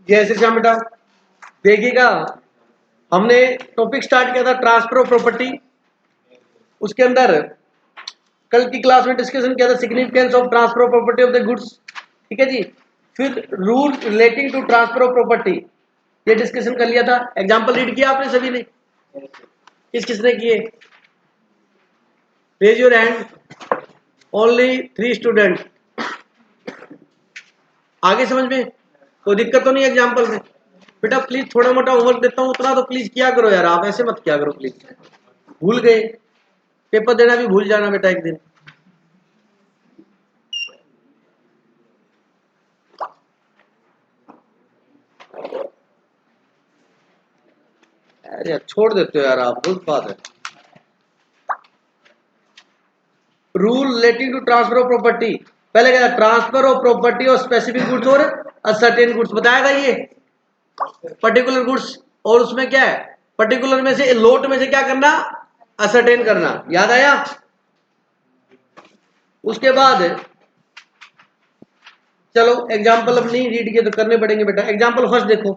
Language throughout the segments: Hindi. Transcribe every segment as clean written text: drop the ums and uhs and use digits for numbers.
जय श्री श्याम बेटा। देखिएगा, हमने टॉपिक स्टार्ट किया था ट्रांसफर ऑफ प्रॉपर्टी। उसके अंदर कल की क्लास में डिस्कशन किया था significance of transfer of property of the goods. ठीक है जी। फिर rule relating to transfer of property ये डिस्कशन कर लिया था। एग्जांपल रीड किया आपने सभी ने? किसने किए? Raise your hand. Only 3 student. आगे समझ में कोई दिक्कत तो नहीं एग्जाम्पल में? बेटा प्लीज थोड़ा मोटा होमवर्क देता हूँ, उतना तो प्लीज किया करो यार, आप ऐसे मत किया करो प्लीज। भूल गए, पेपर देना भी भूल जाना बेटा एक दिन। अरे छोड़ देते हो यार आप, बहुत बात है। Rule relating to transfer of property. पहले क्या था? Transfer of property of specific goods और सर्टेन गुड्स बताया था ये, पर्टिकुलर गुड्स। और उसमें क्या है? पर्टिकुलर में से लोट में से क्या करना? असर्टेन करना। याद आया? उसके बाद चलो एग्जाम्पल अब नहीं रीड किए तो करने पड़ेंगे बेटा। एग्जाम्पल फर्स्ट देखो,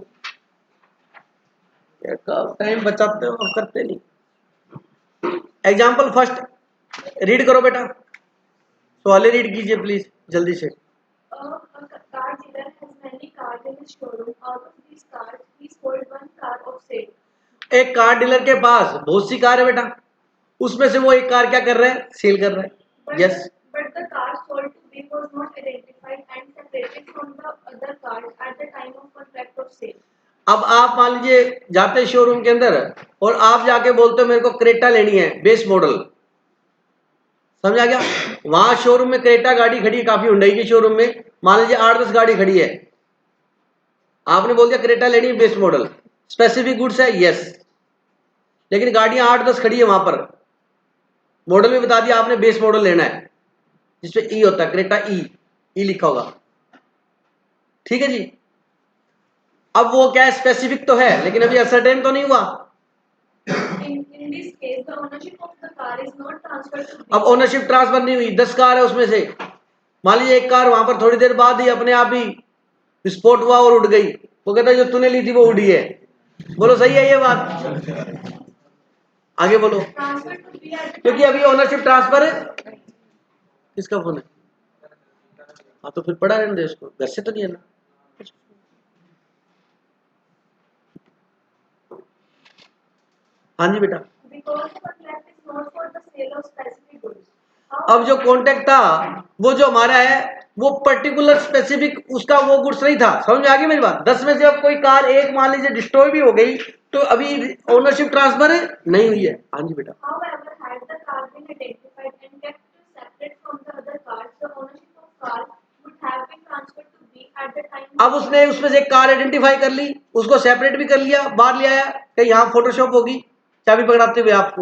टाइम बचाते हो और करते नहीं। एग्जाम्पल फर्स्ट रीड करो बेटा, सवाल रीड कीजिए प्लीज जल्दी से। एक कार डीलर के पास बहुत सी कार है बेटा, उसमें से वो एक कार क्या कर रहा है? सेल कर रहा है। Yes. But the car sold to B was not identified and separated from the other cars at the time of contract of sale. अब आप मान लीजिए जाते शोरूम के अंदर और आप जाके बोलते हो मेरे को क्रेटा लेनी है बेस मॉडल। समझ आ गया? वहां शोरूम में क्रेटा गाड़ी खड़ी, काफी हुंडई की शोरूम में मान लीजिए 8-10 गाड़ी खड़ी है। आपने बोल दिया क्रेटा लेनी है बेस मॉडल, स्पेसिफिक गुड्स है। यस। लेकिन गाड़ियां 8-10 खड़ी है वहां पर, मॉडल भी बता दिया आपने बेस मॉडल लेना है जिसपे ई होता है, क्रेटा ई लिखा होगा। ठीक है जी। अब वो क्या है? स्पेसिफिक तो है लेकिन अभी असर्टेन तो नहीं हुआ। In this case, the ownership of the car is not transferred to B. अब ओनरशिप ट्रांसफर नहीं हुई, 10 कार है उसमें से मान लीजिए एक कार वहां पर थोड़ी देर बाद ही अपने आप ही विस्फोट हुआ और उड़ गई। वो कहता है जो तूने ली थी वो उड़ी है। बोलो सही है ये बात? आगे बोलो। Transfer to B at the क्योंकि अभी ओनरशिप ट्रांसफर है। किसका फोन है? हाँ तो फिर पढ़ा रहने दे इसको, घर से तो नहीं है ना। हाँ जी बेटा। because the contract is not for the sale of specific goods. अब जो कॉन्ट्रैक्ट था वो जो हमारा है वो पर्टिकुलर स्पेसिफिक उसका वो गुड्स नहीं था। समझ में आ गई मेरी बात? 10 में से अब कोई कार एक मान लीजिए डिस्ट्रॉय भी हो गई तो अभी ओनरशिप ट्रांसफर नहीं हुई है। हाँ जी बेटा। However, had the car been identified and kept separate from the other cars, the ownership of car would have been transferred to B at the time. अब उसने उसमें से एक कार आइडेंटिफाई कर ली, उसको सेपरेट भी कर लिया, बाहर ले आया कि यहाँ फोटोशॉप होगी चाबी पकड़ाते हुए आपको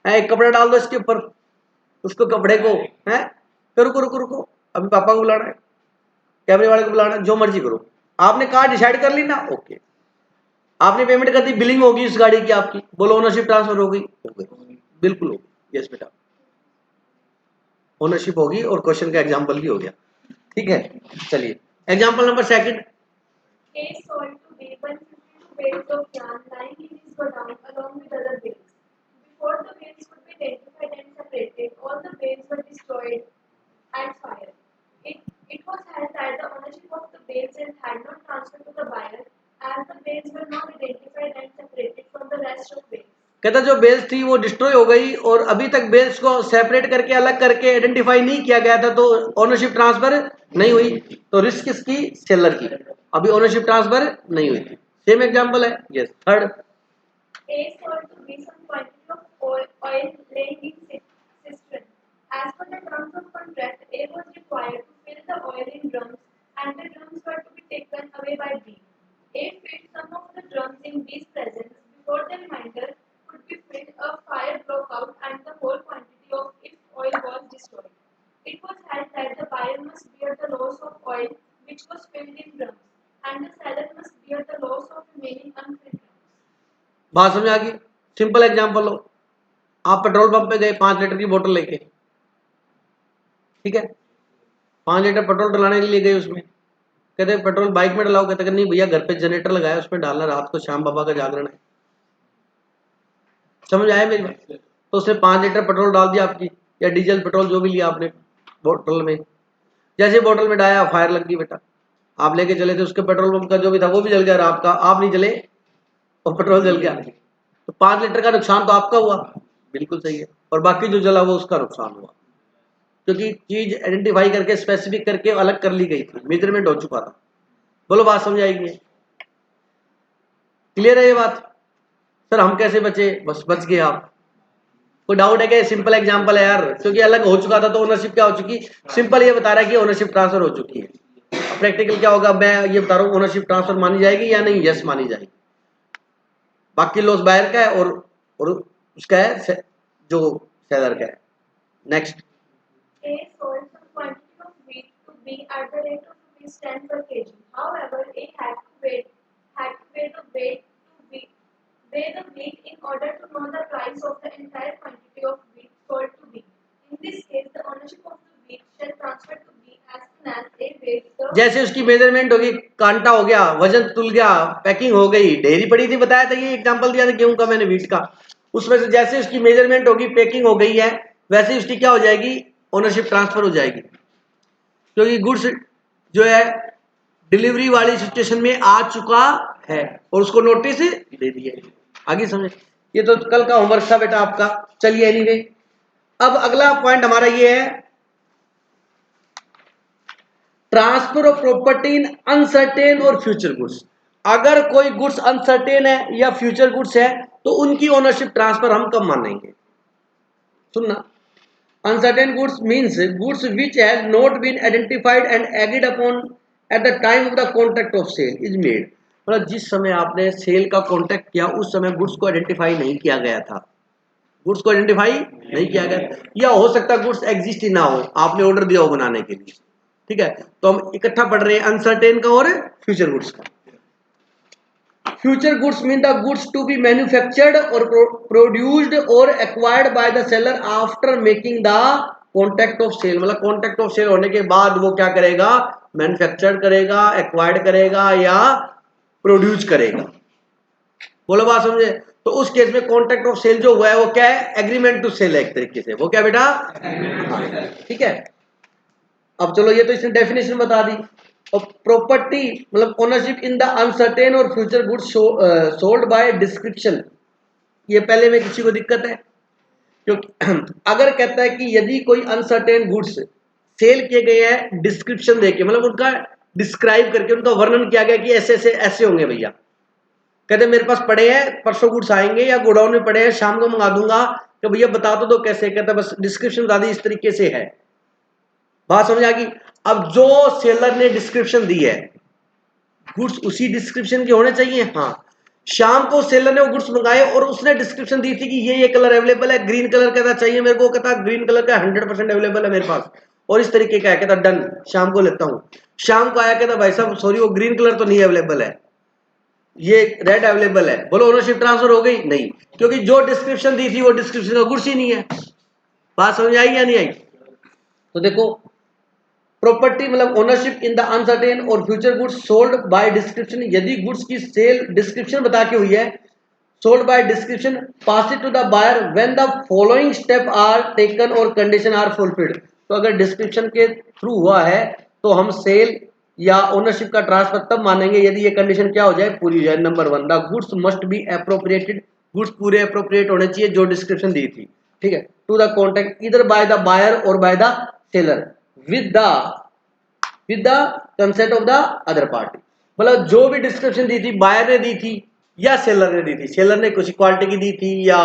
एक कपड़ा डाल दो इसके ऊपर, उसको कपड़े को है तो रुको रुको रुको अभी पापा को बुलाना है, कैमरे वाले को बुलाना है, जो मर्जी करो। आपने कार डिसाइड कर ली ना, ओके। आपने पेमेंट कर दी, बिलिंग होगी इस गाड़ी की आपकी। बोलो ओनरशिप ट्रांसफर हो गई? हो गई, बिल्कुल होगी। यस बेटा, ओनरशिप होगी और क्वेश्चन का एग्जाम्पल भी हो गया। ठीक है, चलिए example number second. A sold to B 152 bales of yarn lying in his godown along with other bales. Before the bales could be identified and separated, all the bales were destroyed and fired. It was held that the ownership of the bales had not transferred to the buyer, as the bales were not identified and separated from the rest of bales. कहता जो बेल्स थी वो डिस्ट्रॉय हो गई और अभी तक बेल्स को सेपरेट करके अलग करके आइडेंटिफाई नहीं किया गया था, तो ओनरशिप ट्रांसफर नहीं हुई। तो रिस्क किसकी? सेलर की। अभी ओनरशिप ट्रांसफर नहीं हुई थी। सेम एग्जांपल है। Yes. Third. A sold to B some quantity of oil laying in cistern. As per the terms of contract, A was required to fill the oil in drums, and the drums were to be taken away by B. A filled some of the drums in B's presence. Before the remainder could be filled, a fire broke out, and the whole quantity of its oil was destroyed. It was held that the buyer must bear the loss of oil which was filled in drums, and the seller must bear the loss of remaining unfilled drums. बात समझ आ गई? सिंपल एग्जांपल लो, आप पेट्रोल पंप पे गए 5 लीटर की बोतल लेके, ठीक है, 5 लीटर पेट्रोल डलाने के लिए गए, उसमें कहते पेट्रोल बाइक में डलाओ, कहते नहीं भैया घर पे जनरेटर लगाया उसमें डालना, रात को श्याम बाबा का जागरण है। समझ आया मेरी बात? तो उसने 5 लीटर पेट्रोल डाल दिया आपकी, या डीजल पेट्रोल जो भी लिया आपने बोतल में, जैसे बोतल में डाया फायर लग गई बेटा, आप लेके चले थे, उसके पेट्रोल पंप का जो भी था वो भी जल गया, और आपका आप नहीं जले और पेट्रोल जल गया, तो 5 लीटर का नुकसान तो आपका हुआ। बिल्कुल सही है। और बाकी जो जला वो उसका नुकसान हुआ, क्योंकि चीज आइडेंटिफाई करके स्पेसिफिक करके अलग कर ली गई थी, मेजरमेंट हो चुका था। बोलो बात समझ आएगी? क्लियर है ये बात? सर हम कैसे बचे? बस बच गए आप। कोई डाउट है क्या? सिंपल एग्जांपल है यार, क्योंकि अलग हो चुका था तो ओनरशिप क्या हो चुकी, सिंपल ये बता रहा है कि ओनरशिप ट्रांसफर हो चुकी है। प्रैक्टिकल क्या होगा, मैं ये बता रहा हूँ ओनरशिप ट्रांसफर मानी जाएगी या नहीं? यस मानी जाएगी। बाकी लॉस बायर का है और उसका है जो सेलर का है। Next, A sold some quantity of wheat to B at the rate of ₹10 per kg. However, A had to weigh the wheat weigh the wheat in order to know the price of the entire quantity of wheat sold to B. In this case, the ownership of the wheat shall transfer to B as soon as A weighs the. जैसे उसकी मेजरमेंट होगी, कांटा हो गया, वजन तुल गया, पैकिंग हो गई, ढेरी पड़ी थी, बताया था, ये एग्जांपल दिया था गेहूं का मैंने, वीट का, उसमें से जैसे उसकी मेजरमेंट होगी, पैकिंग हो गई है, वैसे उसकी क्या हो जाएगी, ओनरशिप ट्रांसफर हो जाएगी, क्योंकि गुड्स जो है डिलीवरी वाली सिचुएशन में आ चुका है और उसको नोटिस दे दिया। आगे समझे? ये तो कल का होमवर्क था बेटा आपका। चलिए एनीवे, अब अगला पॉइंट हमारा ये है, transfer of property in uncertain और फ्यूचर गुड्स। अगर कोई गुड्स अनसर्टेन है या फ्यूचर गुड्स है तो उनकी ओनरशिप ट्रांसफर हम कब मानेंगे? सुनना, uncertain goods means goods which has not been identified and agreed upon at the time of the contract of sale is made. मतलब जिस समय आपने सेल का कॉन्ट्रैक्ट किया उस समय गुड्स को आइडेंटिफाई नहीं किया गया था, गुड्स को आइडेंटिफाई नहीं किया गया, या हो सकता है गुड्स एग्जिस्ट ही ना हो, आपने ऑर्डर दिया हो बनाने के लिए। ठीक है, तो हम इकट्ठा पढ़ रहे हैं अनसर्टेन का और फ्यूचर गुड्स का। Future goods mean the goods to be manufactured और प्रोड्यूस्ड और acquired by the seller after making the contract of sale. मतलब कॉन्ट्रैक्ट ऑफ सेल होने के बाद वो क्या करेगा, मैन्युफैक्चर करेगा, एक्वायर्ड करेगा या प्रोड्यूस करेगा। बोलो बात समझे? तो उस केस में कॉन्ट्रैक्ट ऑफ सेल जो हुआ है वो क्या है, एग्रीमेंट टू सेल है एक तरीके से, वो क्या बेटा? ठीक है। अब चलो ये तो इसने डेफिनेशन बता दी। और प्रॉपर्टी मतलब ओनरशिप इन द अनसर्टेन और future goods sold by description, ये पहले में किसी को दिक्कत है? क्योंकि अगर कहता है कि यदि कोई अनसर्टेन गुड्स सेल किए गए हैं डिस्क्रिप्शन देके, मतलब उनका डिस्क्राइब करके उनका वर्णन किया गया कि ऐसे ऐसे ऐसे होंगे भैया, कहते मेरे पास पड़े हैं, परसों गुड्स आएंगे या गोडाउन में पड़े हैं, शाम को मंगा दूंगा, कि भैया बता तो दो कैसे, कहता बस डिस्क्रिप्शन बता दी इस तरीके से है। बात समझ आ गई? अब जो सेलर ने डिस्क्रिप्शन दी है, गुड्स उसी डिस्क्रिप्शन के होने चाहिए। हाँ, शाम को सेलर ने वो गुड्स मंगाए और उसने डिस्क्रिप्शन दी थी कि ये कलर अवेलेबल है, ग्रीन कलर कहता चाहिए मेरे को, कहता ग्रीन कलर का 100% अवेलेबल है मेरे पास और इस तरीके का है, कहता डन, शाम को लेता हूं। शाम को आया, कहता भाई साहब सॉरी वो ग्रीन कलर तो नहीं अवेलेबल है, ये रेड अवेलेबल है। बोलो ओनरशिप ट्रांसफर हो गई? नहीं, क्योंकि जो डिस्क्रिप्शन दी थी वो डिस्क्रिप्शन का गुड्स ही नहीं है। बात समझ आई या नहीं आई? तो देखो, प्रॉपर्टी मतलब ओनरशिप इन द अनसर्टेन और future goods sold by description, यदि गुड्स की सेल डिस्क्रिप्शन बता के हुई है, sold by description, pass it to the buyer when the following step are taken और कंडीशन आर फुलफिल्ड। तो अगर डिस्क्रिप्शन के थ्रू हुआ है तो हम सेल या ओनरशिप का ट्रांसफर तब मानेंगे यदि ये कंडीशन क्या हो जाए, पूरी हो जाए। Number 1, the goods must be appropriated, goods पूरे एप्रोप्रिएट होने चाहिए जो डिस्क्रिप्शन दी थी। ठीक है, टू द कॉन्ट्रैक्ट इधर बाय द बायर और bye the seller with the consent of the other party। मतलब जो भी डिस्क्रिप्शन दी थी बायर ने दी थी या सेलर ने दी थी, सेलर ने कुछ क्वालिटी की दी थी या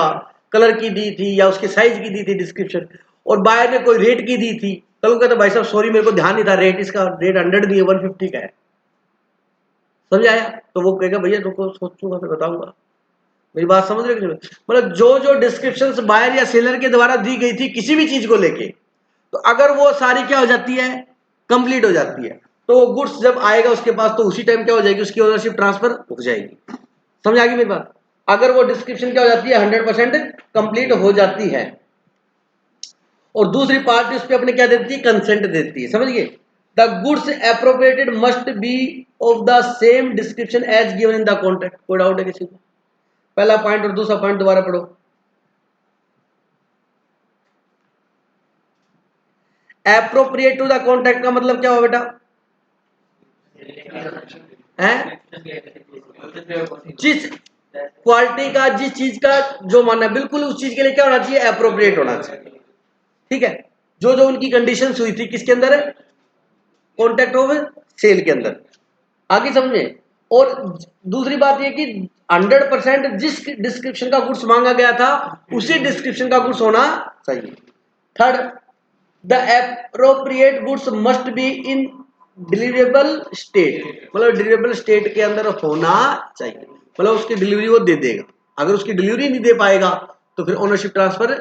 कलर की दी थी या उसके साइज की दी थी डिस्क्रिप्शन, और बायर ने कोई रेट की दी थी, कल वो कहता भाई साहब सॉरी मेरे को ध्यान नहीं था, रेट इसका रेट 100 नहीं है 150 का है। समझ आया? तो वो कहेगा भैया तुमको सोचूंगा फिर बताऊंगा। मेरी बात समझ रहे हो? मतलब जो जो डिस्क्रिप्शन बायर या सेलर के द्वारा दी गई थी किसी भी चीज को लेके, तो अगर वो सारी क्या हो जाती है, कंप्लीट हो जाती है, तो वो गुड्स जब आएगा उसके पास तो उसी टाइम क्या हो जाएगी, उसकी ओनरशिप ट्रांसफर हो जाएगी। समझ आ गई मेरी बात? अगर वो डिस्क्रिप्शन क्या हो जाती है, 100% कंप्लीट हो जाती है और दूसरी पार्टी उस पर अपने क्या देती है, कंसेंट देती है। समझ गए? The goods appropriated must be of the same description as given in the contract. कोई डाउट है किसी को? पहला पॉइंट और दूसरा पॉइंट दोबारा पढ़ो। एप्रोप्रिएट टू द कॉन्ट्रैक्ट का मतलब क्या हुआ बेटा? है जिस क्वालिटी का, जिस चीज का जो मानना है, बिल्कुल उस चीज के लिए क्या होना चाहिए? एप्रोप्रिएट होना चाहिए। ठीक है, जो जो उनकी कंडीशंस हुई थी किसके अंदर? कॉन्ट्रैक्ट ऑफ सेल के अंदर। आगे समझे। और दूसरी बात यह कि 100% जिस डिस्क्रिप्शन का गुड्स मांगा गया था उसी डिस्क्रिप्शन का गुड्स होना चाहिए। Third, the appropriate goods must be in deliverable state, मतलब डिलीवरेबल स्टेट के अंदर होना चाहिए, मतलब उसकी डिलीवरी वो दे देगा। अगर उसकी डिलीवरी नहीं दे पाएगा तो फिर ownership transfer.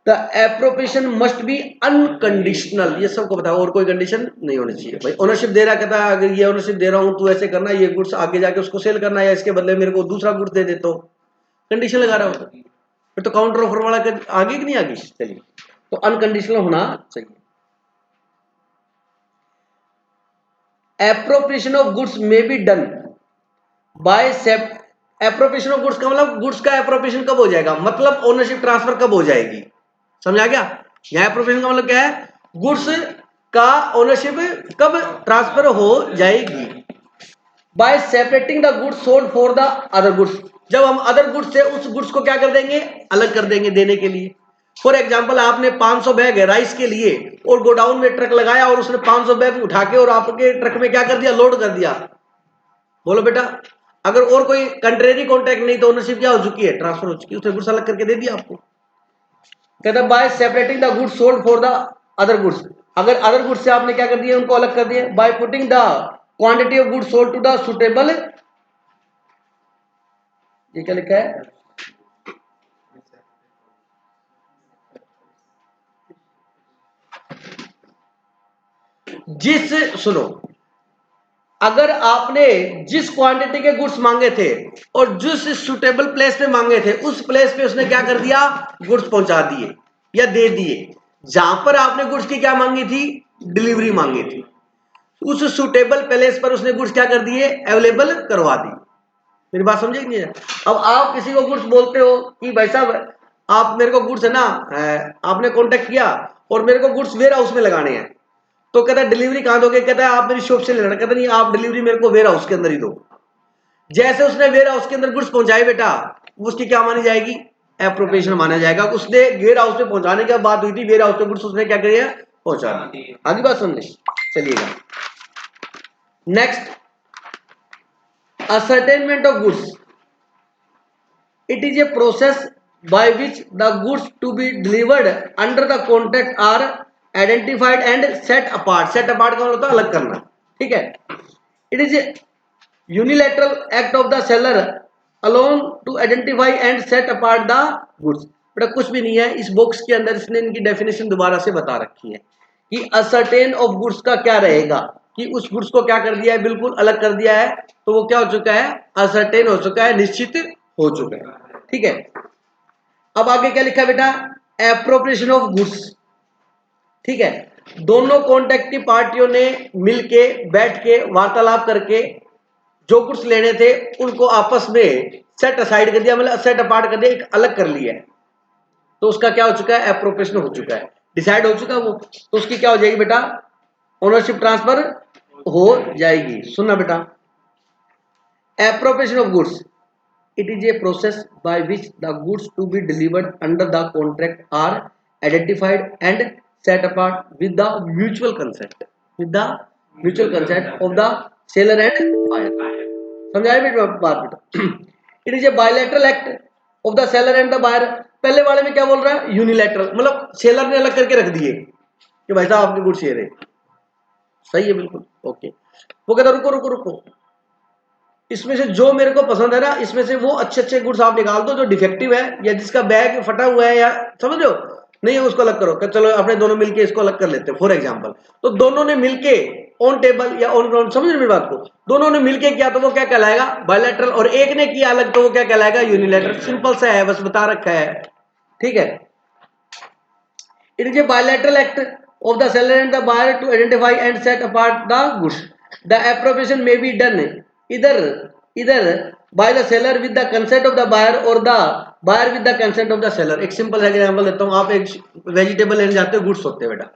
The appropriation must be unconditional, ये सबको पता है, और कोई कंडीशन नहीं होनी चाहिए। भाई ओनरशिप दे रहा, कहता है अगर ये ओनरशिप दे रहा हूं तू ऐसे करना, ये गुड्स आगे जाके उसको सेल करना है, इसके बदले मेरे को दूसरा गुड्स दे दे, तो कंडीशन लगा रहा होता, फिर तो काउंटर ऑफर वाला आगे कि नहीं आगे। चलिए, तो अनकंडीशनल होना चाहिए। Appropriation of goods may be done by appropriation of goods का मतलब गुड्स का एप्रोप्रिएशन कब हो जाएगा, मतलब ओनरशिप ट्रांसफर कब हो जाएगी। समझा गया? यहां एप्रोप्रिएशन का मतलब क्या है? गुड्स का ओनरशिप कब ट्रांसफर हो जाएगी। Bye separating the goods sold for the other goods, जब हम अदर गुड्स से उस गुड्स को क्या कर देंगे? अलग कर देंगे देने के लिए। फॉर एग्जाम्पल, आपने 500 बैग है राइस के लिए और गोडाउन में ट्रक लगाया और उसने 500 बैग उठा के और आपके ट्रक में क्या कर दिया? लोड कर दिया। बोलो बेटा, अगर और कोई कंट्रेरी कॉन्ट्रैक्ट नहीं तो ओनरशिप क्या हो चुकी है? ट्रांसफर हो चुकी है, उसने गुड्स अलग करके दे दिया आपको। कहता by separating the goods sold for the other goods, अगर अदर गुड्स से आपने क्या कर दिया? उनको अलग कर दिया। By putting the quantity of goods sold to the suitable, ये क्या लिखा है? जिस, सुनो, अगर आपने जिस क्वांटिटी के गुड्स मांगे थे और जिस सुटेबल प्लेस पे मांगे थे उस प्लेस पे उसने क्या कर दिया? गुड्स पहुंचा दिए या दे दिए। जहां पर आपने गुड्स की क्या मांगी थी? डिलीवरी मांगी थी, उस सुटेबल प्लेस पर उसने गुड्स क्या कर दिए? अवेलेबल करवा दी। मेरी बात समझे नहीं है? अब आप किसी को गुड्स बोलते हो कि भाई साहब आप मेरे को गुड्स है ना, आपने कॉन्टेक्ट किया और मेरे को गुड्स वेयर हाउस में लगाने हैं, तो कहता है डिलीवरी कहां दोगे? कहता है आप मेरी शॉप से लेना। कहता नहीं, आप डिलीवरी मेरे को वेयर हाउस के अंदर ही दो। जैसे उसने वेयर हाउस के अंदर गुड्स पहुंचाए बेटा, उसकी क्या मानी जाएगी? एप्रोप्रिएशन माना जाएगा। उसने वेयर हाउस में पहुंचाने की बात हुई थी, वेयर हाउस पे गुड्स उसने क्या किया? पहुंचा दी। आगे बात समझे? चलिएगा next, ascertainment of goods, it is a process by which the goods to be delivered under the contract are identified and set apart। set apart का मतलब होता है अलग करना। ठीक है, it is a unilateral act of the seller alone to identify and set apart the goods। बेटा कुछ भी नहीं है, इस बॉक्स के अंदर इसने इनकी डेफिनेशन दोबारा से बता रखी है कि असर्टेन ऑफ गुड्स का क्या रहेगा, कि उस गुड्स को क्या कर दिया है? बिल्कुल अलग कर दिया है, तो वो क्या हो चुका है? असर्टेन हो चुका है, निश्चित हो चुका है। ठीक है, अब आगे क्या लिखा है बेटा? Appropriation of goods. ठीक है, दोनों कॉन्ट्रैक्ट की पार्टियों ने मिलके बैठ के वार्तालाप करके जो गुड्स लेने थे उनको आपस में सेट असाइड कर दिया, मतलब सेट अपार्ट कर दिया, एक अलग कर लिया है, तो उसका क्या हो चुका है? एप्रोप्रिएशन हो चुका है, डिसाइड हो चुका है वो, तो उसकी क्या हो जाएगी बेटा? ओनरशिप ट्रांसफर हो जाएगी। सुनना बेटा, appropriation of goods, it is a process by which the goods to be delivered under the contract are identified and set apart with the mutual consent, with the mutual consent of the seller and buyer। समझाए बेटा बात बेटा? It is a bilateral act of the seller and the buyer. पहले वाले में क्या बोल रहा है? यूनिलैटरल, मतलब सेलर ने अलग करके रख दिए कि भाई साहब आपके गुड्स ये रहे। सही है, बिल्कुल ओके। वो कहता रुको रुको रुको, इसमें से जो मेरे को पसंद है ना, इसमें से वो अच्छे अच्छे गुड्स आप निकाल दो, जो डिफेक्टिव है या जिसका बैग फटा हुआ है या समझ लो नहीं है उसको अलग करो। चलो अपने दोनों मिलके इसको अलग कर लेते हैं फॉर एग्जांपल। तो दोनों ने मिलके ऑन टेबल या ऑन ग्राउंड, समझ मेरी बात को, दोनों ने मिलके किया तो वो क्या कहलाएगा? बायलैटरल। और एक ने किया अलग तो वो क्या कहलाएगा? यूनिलैटरल। सिंपल सा है, बस बता रखा है। ठीक है, it is a bilateral act of the seller and the buyer to identify and set apart the goods. The appropriation may be done either by the seller with the consent of the buyer or the buyer with the consent of the seller. एक सिंपल एग्जांपल देता हूँ, आप एक वेजिटेबल लेने जाते हो, गुड्स होते हैं बेटा,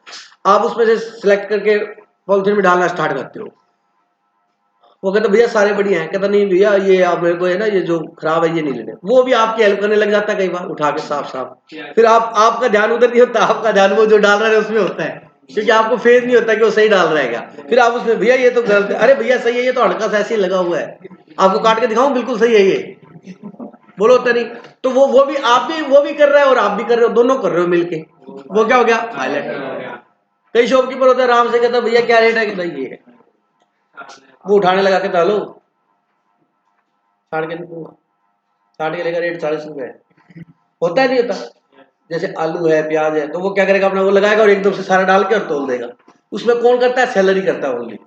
आप उसमें से सिलेक्ट करके पॉलिथीन में डालना स्टार्ट करते हो, वो कहता भैया सारे बढ़िया हैं, कहता नहीं भैया ये आप मेरे को है ना ये जो खराब है ये नहीं लेने, वो भी आपकी हेल्प करने लग जाता है कई बार उठा के साफ साफ, फिर आपका ध्यान उधर नहीं होता, आपका ध्यान वो जो डाल रहा है उसमें होता है, क्योंकि आपको फेज नहीं होता कि वो सही डाल रहेगा, फिर आप उसमें भैया ये तो गलत है, अरे भैया सही है, ये तो हल्का सा ऐसे ही लगा हुआ है, आपको काट के दिखाऊं बिल्कुल सही है ये, बोलो होता नहीं, तो वो भी आप भी वो भी कर रहा है और आप भी कर रहे हो, दोनों कर रहे हो मिलके, वो क्या हो गया हाईलाइट। कई शॉपकीपर होता है आराम से कहता भैया क्या रेट है, कहता ये है, वो उठाने लगा के डालो, छाड़ के नहीं दूंगा, छाड़ के लेगा रेट 40 रुपए है, होता है नहीं होता, जैसे आलू है प्याज है तो वो क्या करेगा अपना वो लगाएगा और एकदम से सारा डाल के और तोल देगा, उसमें कौन करता है, सेलर ही करता है ओनली,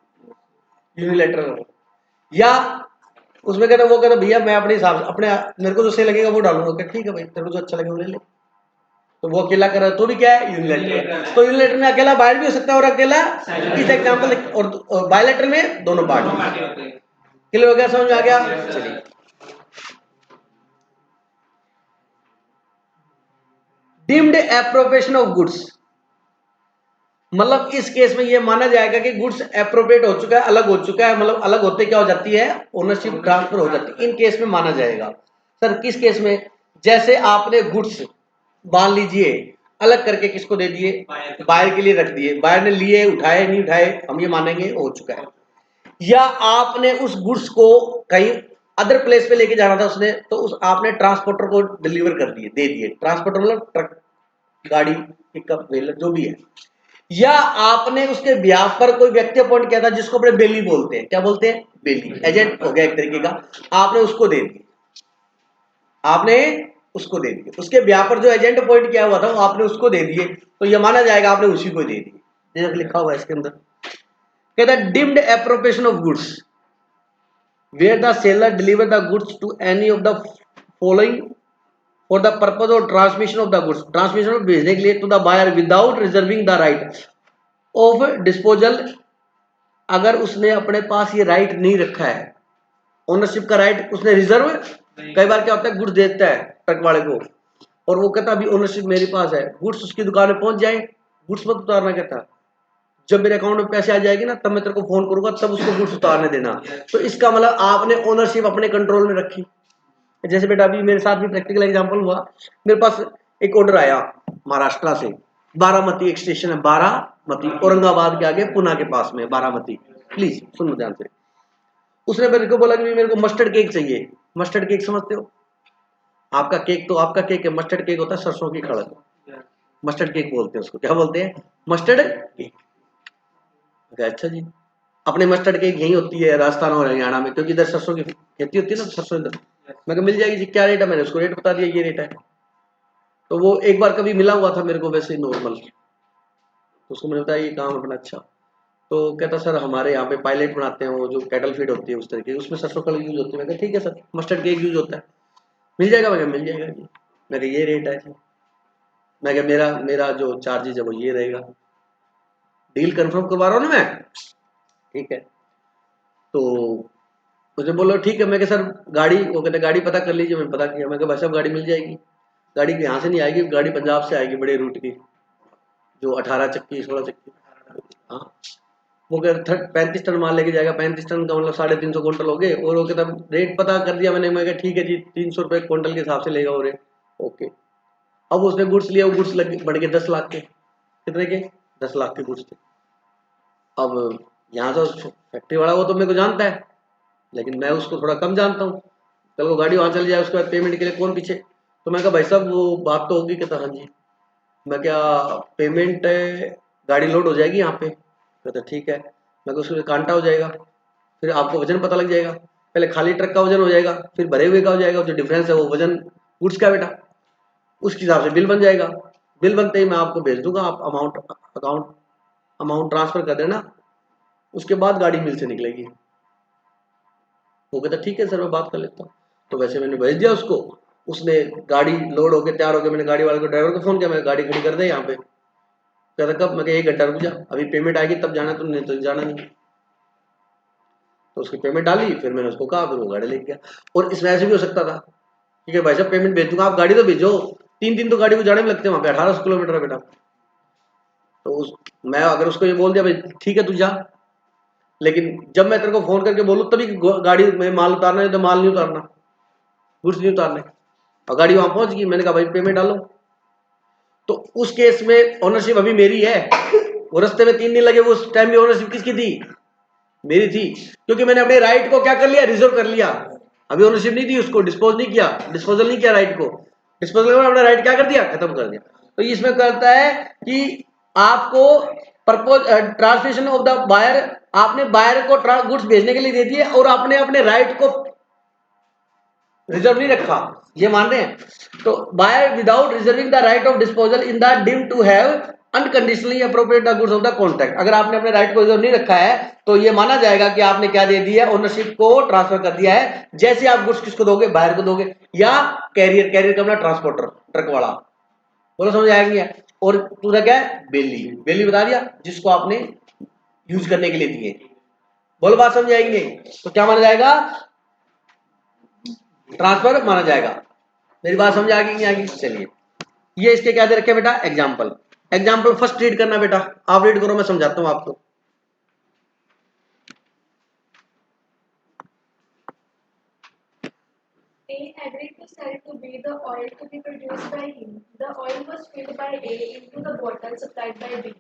यूनिलेटरल, या उसमें कहता वो कहता भैया मैं अपने हिसाब से अपने मेरे को जो सही लगेगा वो डालूंगा, क्या ठीक है भाई तेरे को जो अच्छा लगे वो ले ले, तो वो अकेला कर रहा है तो भी क्या है यूनिलेटरल, तो यूनिलेटर में अकेला बायर भी हो सकता है और अकेला इस एग्जांपल, और बायलेटरल में दोनों पार्टी, क्लियर हो गया, समझ में आ गया, चलिए डीम्ड एप्रोप्रिएशन ऑफ गुड्स, मतलब इस केस में ये माना जाएगा कि गुड्स एप्रोप्रिएट हो चुका है, अलग हो चुका है, मतलब अलग होते क्या हो जाती है, ओनरशिप ट्रांसफर हो जाती है, इन केस में माना जाएगा। सर किस केस में, जैसे आपने गुड्स मान लीजिए अलग करके किसको दे दिए, बायर के लिए रख दिए, बायर ने लिए उठाए नहीं उठाए हम ये मानेंगे हो चुका है, या आपने उस गुड्स को कहीं अदर प्लेस पे लेके जाना था उसने, तो उस आपने ट्रांसपोर्टर को डिलीवर कर दिए, दे दिए, ट्रांसपोर्टर मतलब ट्रक गाड़ी पिकअप व्हीलर जो भी है, या आपने उसके ब्याह पर कोई व्यक्ति अपॉइंट किया था जिसको अपने बेली बोलते हैं, क्या बोलते हैं, बेली, एजेंट हो गया एक तरीके का, आपने उसको दे दिया, आपने उसको दे दिए, उसके ब्याह पर जो एजेंट अपॉइंट किया हुआ था वो आपने उसको दे दिए, तो ये माना जाएगा आपने उसी को दे दिए, जैसे लिखा हुआ है इसके अंदर, कहता है deemed appropriation of goods where the seller deliver the goods to any of the following for the purpose of transmission of the goods, transmission of भेजने के लिए to the buyer without reserving the right of disposal, अगर उसने अपने पास ये राइट नहीं रखा है, ओनरशिप का राइट उसने रिजर्व, कई बार क्या होता है गुड्स देता है ट्रक वाले को और वो कहता अभी ओनरशिप मेरे पास है, गुड्स उसकी दुकान में पहुंच जाए, गुड्स मत उतारना, कहता जब मेरे अकाउंट में पैसे आ जाएंगे ना तब मैं तेरे को फोन करूंगा, तब उसको गुड्स उतारने देना, तो इसका मतलब आपने ओनरशिप अपने कंट्रोल में रखी। जैसे बेटा अभी मेरे साथ भी प्रैक्टिकल एग्जांपल हुआ, मेरे पास एक ऑर्डर आया महाराष्ट्र से, बारामती एक स्टेशन है, बारामती औरंगाबाद के आगे पुणे के पास में बारामती, प्लीज सुनो ध्यान से, उसने मेरे को बोला कि मेरे को मस्टर्ड केक चाहिए, मस्टर्ड केक समझते हो, आपका केक तो आपका केक है, मस्टर्ड केक होता है सरसों की खड़क, मस्टर्ड केक बोलते हैं उसको, क्या बोलते हैं, मस्टर्ड केक, अच्छा जी, अपने मस्टर्ड केक यही होती है राजस्थान और हरियाणा में, क्योंकि इधर सरसों की खेती होती है ना, सरसों इधर, मैं कहा मिल जाएगी जी, क्या रेट है, मैंने उसको रेट बता दिया ये रेट है, तो वो एक बार कभी मिला हुआ था मेरे को वैसे नॉर्मल, तो उसको मैंने बताया ये काम अपना, अच्छा, तो कहता सर हमारे यहाँ पे पायलट बनाते हैं वो जो कैटल फीड होती है उस तरीके, उसमें सरसों का यूज होती है, मैं कहा ठीक है सर मस्टर्ड केक यूज होता है, मिल जाएगा, मैं कहा मिल जाएगा जी, मैं कहा ये रेट है जी, मैं कहा मेरा मेरा जो चार्जेज है वो ये रहेगा, डील कंफर्म करवा रहा हूँ ना मैं, ठीक है, तो मुझे बोलो ठीक है, मैं कहा सर गाड़ी, वो कहते गाड़ी पता कर लीजिए, मैंने पता किया, मैं कहा भाई साहब गाड़ी मिल जाएगी, गाड़ी यहाँ से नहीं आएगी, गाड़ी पंजाब से आएगी बड़े रूट की, जो 18 चक्की 16 चक्की, हाँ, वो कह 35 टन माल लेके जाएगा, 35 टन का मतलब 350 क्विंटल हो गए, और वो कहता रेट पता कर दिया मैंने, मैं कहा ठीक है जी 300 रुपये क्विंटल के हिसाब से लेगा वो रेट, ओके, अब उसने गुड्स लिया, वो गुड्स लग बढ़ गए 10 लाख के, कितने के 10 लाख के गुड्स थे, अब यहाँ तो फैक्ट्री वाला वो तो मेरे को जानता है, लेकिन मैं उसको थोड़ा कम जानता हूँ, कल को गाड़ी वहाँ चली जाए उसके बाद पेमेंट के लिए कौन पीछे, तो मैं कहा भाई साहब वो बात तो होगी, कहता हाँ जी, मैं क्या पेमेंट गाड़ी लोड हो जाएगी यहाँ पे, कहता ठीक है, मैं कहा उसमें कांटा हो जाएगा, फिर आपको वजन पता लग जाएगा, पहले खाली ट्रक का वजन हो जाएगा, फिर भरे हुए का हो जाएगा, जो डिफरेंस है वो वजन गुड्स का बेटा, उसके हिसाब से बिल बन जाएगा, बिल बनते ही मैं आपको भेज दूंगा, आप अमाउंट ट्रांसफर कर देना, उसके बाद गाड़ी मिल से निकलेगी, वो कहता ठीक है सर मैं बात कर लेता हूँ, तो वैसे मैंने भेज दिया उसको, उसने गाड़ी लोड होकर तैयार होकर, मैंने गाड़ी वाले को ड्राइवर को फोन किया, मैं गाड़ी खड़ी कर दे यहाँ पे, कहता कब? मैं 1 घंटा रुक जा, अभी पेमेंट आएगी तब जाना, तुम नहीं तो जाना नहीं। तो उसकी पेमेंट डाली, फिर मैंने उसको कहा, फिर वो गाड़ी लेके गया। और इसमें ऐसे भी हो सकता था, ठीक है भाई साहब पेमेंट भेज दूंगा, आप गाड़ी तो भेजो। 3 दिन तो गाड़ी को जाने में लगते हैं, वहाँ पे 1800 किलोमीटर है बेटा। तो मैं अगर उसको ये बोल दिया भाई ठीक है तू जा, लेकिन जब मैं तेरे को फोन करके बोलूँ तभी गाड़ी में माल उतारना है, तो माल नहीं उतारना, गुड्स नहीं उतारने। और गाड़ी वहां पहुंच गई, मैंने कहा भाई पेमेंट डालो। तो उस केस में ओनरशिप अभी मेरी है। वो रास्ते में 3 दिन लगे, वो उस टाइम भी ओनरशिप किसकी थी? मेरी थी, क्योंकि मैंने अपने राइट को क्या कर लिया? रिजर्व कर लिया। अभी ओनरशिप नहीं थी, उसको डिस्पोज नहीं किया, डिस्पोजल नहीं किया राइट को। डिस्पोजल में अपना राइट क्या कर दिया? खत्म कर दिया। तो इसमें कहता है कि आपको purpose transmission of the buyer, आपने बायर को गुड्स भेजने के लिए दे दिए और आपने अपने राइट को रिजर्व नहीं रखा, ये मान रहे हैं। तो buyer without reserving the right of disposal in the deem to have unconditionally appropriate the goods of the contract. अगर आपने अपने राइट को रिजर्व नहीं रखा है तो ये माना जाएगा कि आपने क्या दे दिया? ओनरशिप को ट्रांसफर कर दिया है। जैसे आप गुड्स किसको दोगे? बायर को दोगे, या कैरियर, कैरियर का अपना ट्रांसपोर्टर, ट्रक वाला। बोलो समझ आएगी? और दूसरा क्या है? बेली, बेली बता दिया, जिसको आपने यूज करने के लिए दिए। बोलो बात समझ आएगी नहीं? तो क्या माना जाएगा? ट्रांसफर माना जाएगा। मेरी बात समझ आ गई नहीं आ गई? चलिए, ये इसके क्या दे रखे बेटा? एग्जाम्पल। एग्जाम्पल फर्स्ट रीड करना बेटा, आप रीड करो, मैं समझाता हूं आपको। A agreed to sell to B the oil to be produced by him. The oil was filled by A into the bottle supplied by B.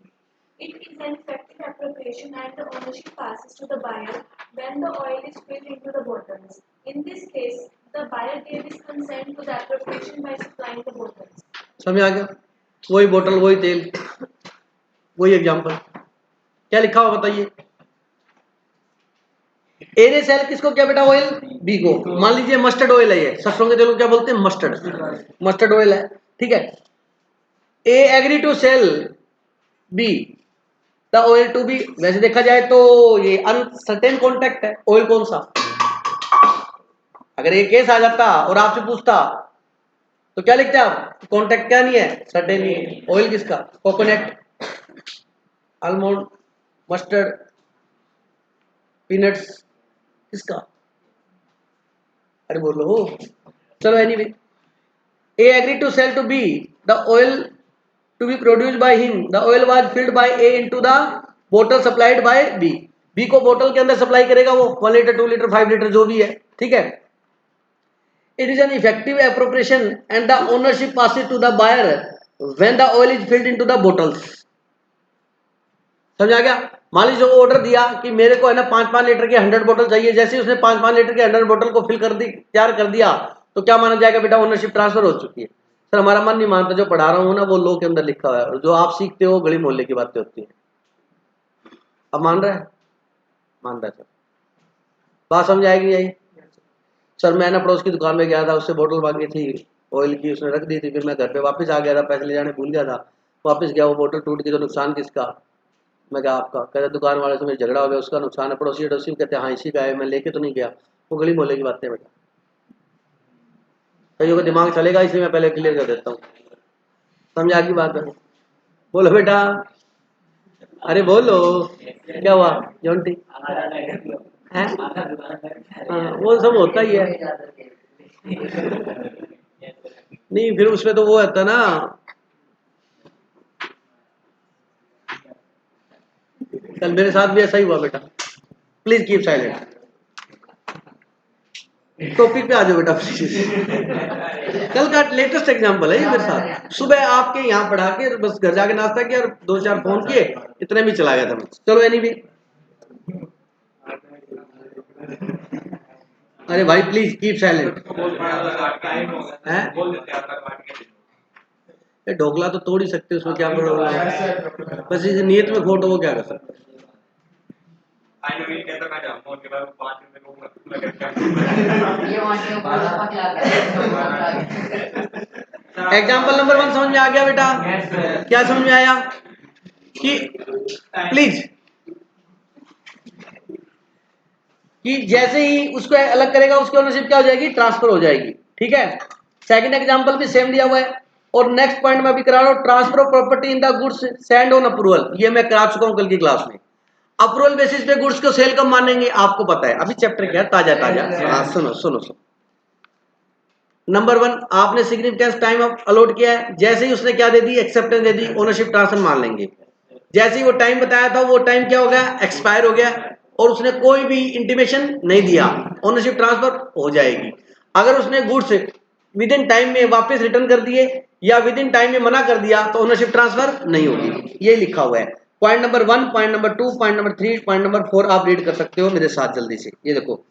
It is an effective appropriation and the ownership passes to the buyer when the oil is filled into the bottles. In this case, the buyer gave his consent to the appropriation by supplying the bottles. समझ आ गया? वही बोतल, वही तेल, वही एग्जाम्पल। क्या लिखा हुआ बताइए? ए ने सेल किसको किया बेटा? ऑयल बी को। मान लीजिए मस्टर्ड ऑयल है, ये सरसों के तेल को क्या बोलते हैं? मस्टर्ड, मस्टर्ड ऑयल है, ठीक है। A agree to sell B the oil to B. वैसे देखा जाए तो ये अनसर्टेन कॉन्ट्रैक्ट है। ऑयल कौन सा? अगर ये केस आ जाता और आपसे पूछता तो क्या लिखते आप? कॉन्ट्रैक्ट क्या नहीं है? सर्टेन नहीं है। ऑयल किसका? कोकोनट, आलमंड, मस्टर्ड, पीनट्स, किसका? अरे बोलो। चलो anyway, A agree to sell to be the oil to be produced by him. The oil was filled by A into the बोतल सप्लाइड बाय बी। बी को बोतल के अंदर सप्लाई करेगा वो, 1 लीटर 2 लीटर 5 लीटर जो भी है, ठीक है। It is an effective appropriation and the ownership passes to the buyer when the oil is filled into the bottles. समझ आ गया? मान लीजिए वो ऑर्डर दिया कि मेरे को है ना 5-5 लीटर के 100 बोतल चाहिए। जैसे ही उसने 5-5 लीटर के 100 बोतल को फिल कर दी, तैयार कर दिया, तो क्या माना जाएगा बेटा? ओनरशिप ट्रांसफर हो चुकी है। सर हमारा मन नहीं मानता, जो पढ़ा रहा हूँ ना वो लॉ के अंदर लिखा हुआ है, और जो आप सीखते हो गली मोहल्ले की बातें होती है। अब मान रहा है? मान रहा है सर? बात समझ आएगी? यही सर, मैं ना पड़ोस की दुकान में गया था, उससे बोतल मांगी थी ऑयल की, उसने रख दी थी, फिर मैं घर पे वापस आ गया था, पैसे ले जाने भूल गया था, वापस गया, वो बोतल टूट गई, तो नुकसान किसका? मैं क्या आपका? कहते दुकान वाले से मेरा झगड़ा हो गया, उसका नुकसान है। पड़ोसी अड़ोसी कहते हैं हाँ इसी का है, मैं लेके तो नहीं गया। वो गली मोहल्ले की बातें बेटा, कईयों का दिमाग चलेगा, इसलिए मैं पहले क्लियर कर देता हूँ। समझा की बात है? बोलो बेटा, अरे बोलो, क्या हुआ जॉन्टी? है हाँ, वो सब होता ही है। नहीं फिर उसमें तो वो होता ना, कल मेरे साथ भी ऐसा ही हुआ बेटा। Please keep silent. टॉपिक पे आ जाओ बेटा प्लीज। कल का लेटेस्ट एग्जांपल है ये मेरे साथ। सुबह आपके यहाँ पढ़ा के बस घर जाके नाश्ता किया और 2-4 फोन किए, इतने में चला गया था। चलो एनीवे, अरे भाई प्लीज कीप साइलेंट। ढोकला तो तोड़ ही सकते, उसमें क्या प्रॉब्लम है? बस इस नियत में खोट, वो क्या कर सकते? एग्जाम्पल नंबर 1 समझ में आ गया बेटा? क्या समझ में आया? कि प्लीज, कि जैसे ही उसको अलग करेगा उसकी ओनरशिप क्या हो जाएगी? ट्रांसफर हो जाएगी, ठीक है। सेकंड एग्जांपल भी सेम दिया हुआ है। और नेक्स्ट पॉइंट में अभी करा रहा हूं, transfer of property in the goods send on approval, ये मैं करा चुका हूं कल की क्लास में। अप्रूवल बेसिस पे गुड्स को सेल कब मानेंगे आपको पता है, अभी चैप्टर क्या है, ताजा ताजा। सुनो सुनो सुनो, नंबर 1 आपने सिग्निफिकेंस टाइम अलॉट किया है, जैसे ही उसने क्या दे दी, एक्सेप्टेंस दे दी, ओनरशिप ट्रांसफर मान लेंगे। जैसे ही वो टाइम बताया था वो टाइम क्या हो गया, एक्सपायर हो गया, और उसने कोई भी इंटीमेशन नहीं दिया, ओनरशिप ट्रांसफर हो जाएगी। अगर उसने गुड्स विद इन टाइम में वापस रिटर्न कर दिए या विद इन टाइम में मना कर दिया तो ओनरशिप ट्रांसफर नहीं होगी, ये लिखा हुआ है। Point number 1, point number 2, point number 3, point number 4 आप रीड कर सकते हो मेरे साथ जल्दी से। ये देखो,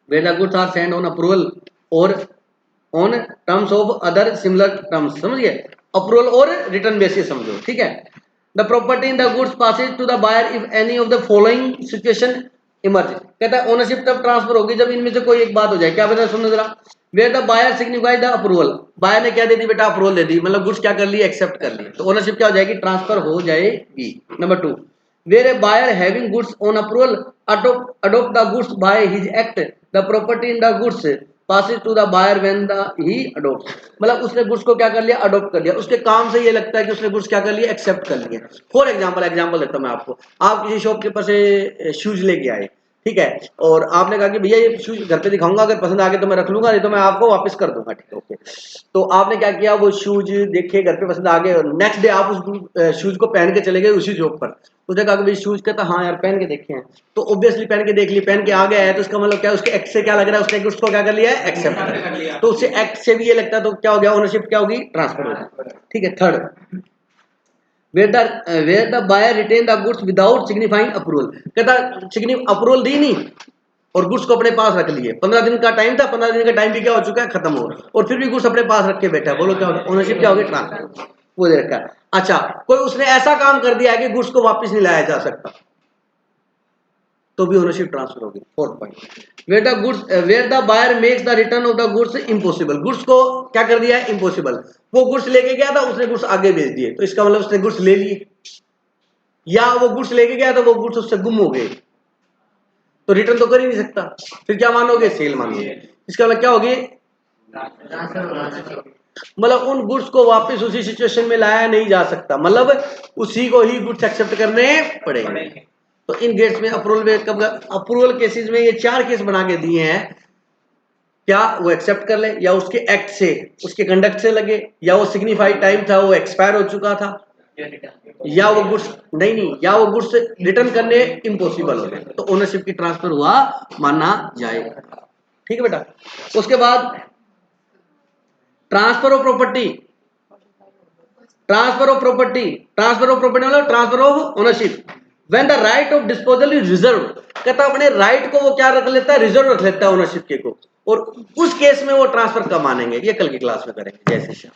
where the goods are sent on approval or on terms of other similar terms, समझ गए, अप्रूवल और रिटर्न बेसिस समझो, ठीक है। The property in the goods passes to the buyer if any of the following situation emerge, कहता है ओनरशिप तब ट्रांसफर होगी जब इनमें से कोई एक बात हो जाए। क्या बता, सुनो जरा, where the buyer signify the approval, buyer ने क्या दे दी बेटा, अप्रूवल दे दी, मतलब गुड्स क्या कर ली, एक्सेप्ट कर ली, तो ओनरशिप क्या हो जाएगी, ट्रांसफर हो जाएगी। Number 2, where a buyer having goods on approval adopt the goods by his act, the property in the goods passes to the buyer when he adopts, मतलब उसने गुड्स को क्या कर लिया, अडॉप्ट कर लिया, उसके काम से ये लगता है कि उसने गुड्स क्या कर लिया, एक्सेप्ट कर लिए। फॉर एग्जांपल देता हूं मैं आपको, आप किसी शॉपकीपर से शूज लेके आए, ठीक है, और आपने कहा कि भैया ये शूज घर पे दिखाऊंगा, अगर पसंद आ गए तो मैं रख लूंगा, नहीं तो मैं आपको वापस कर दूंगा, ठीक है, ओके। तो आपने क्या किया, वो शूज देखे, घर पे पसंद आ गए, और नेक्स्ट डे आप उस शूज को पहन के चले गए उसी शॉप पर, उसने कहा कि भाई शूज, कहता हाँ यार पहन के देखे हैं, तो ऑब्वियसली पहन के देख लिए, पहन के आ गया है, तो इसका मतलब क्या, उसके एक्ट से क्या लग रहा है, उसने उसको क्या कर लिया है, एक्सेप्ट कर लिया, तो उससे एक्ट से भी ये लगता है, तो क्या हो गया, ओनरशिप क्या होगी, ट्रांसफर होगी, ठीक है। Third, where the buyer retain the goods without signifying approval, कहता अप्रूवल दी नहीं और गुड्स को अपने पास रख लिए, 15 दिन का टाइम था, 15 दिन का टाइम भी क्या हो चुका है, खत्म हो, और फिर भी गुड्स अपने पास रख के बैठा है, बोलो क्या होगा, ओनरशिप क्या होगी, ट्रांसफर, वो दे रखा है। अच्छा, कोई उसने ऐसा काम कर दिया है कि गुड्स को वापस नहीं लाया जा सकता, तो भी ओनरशिप ट्रांसफर होगी। Fourth point, where the buyer makes the return of the goods impossible, goods को क्या कर दिया है, इम्पॉसिबल, वो गुड्स लेके गया था, उसने गुड्स आगे भेज दिए, तो इसका मतलब उसने गुड्स ले लिए, या वो गुड्स लेके गया तो वो गुड्स उससे गुम हो गए, तो रिटर्न तो कर ही नहीं सकता, फिर क्या मानोगे, सेल मानोगे, इसका मतलब क्या होगी, मतलब उन गुड्स को वापस उसी सिचुएशन में लाया नहीं जा सकता, मतलब उसी को ही गुड्स एक्सेप्ट करने पड़ेंगे। तो इन गेट्स में अप्रूवल केसेस में ये 4 केस बना के दिए हैं, क्या वो एक्सेप्ट कर ले, या उसके एक्ट से, उसके कंडक्ट से लगे, या वो सिग्निफाइड टाइम था वो एक्सपायर हो चुका था, या वो गुड्स नहीं, या वो गुड्स रिटर्न करने इम्पॉसिबल हो गए, तो ओनरशिप की ट्रांसफर हुआ माना जाएगा, ठीक है बेटा। उसके बाद ट्रांसफर ऑफ प्रॉपर्टी, मतलब transfer of ownership, when the right of disposal is reserve, कहता अपने राइट को वो क्या रख लेता है, रिजर्व रख लेता है ओनरशिप के को, और उस केस में वो ट्रांसफर कब मानेंगे, ये कल की क्लास में करेंगे, जय श्री श्याम।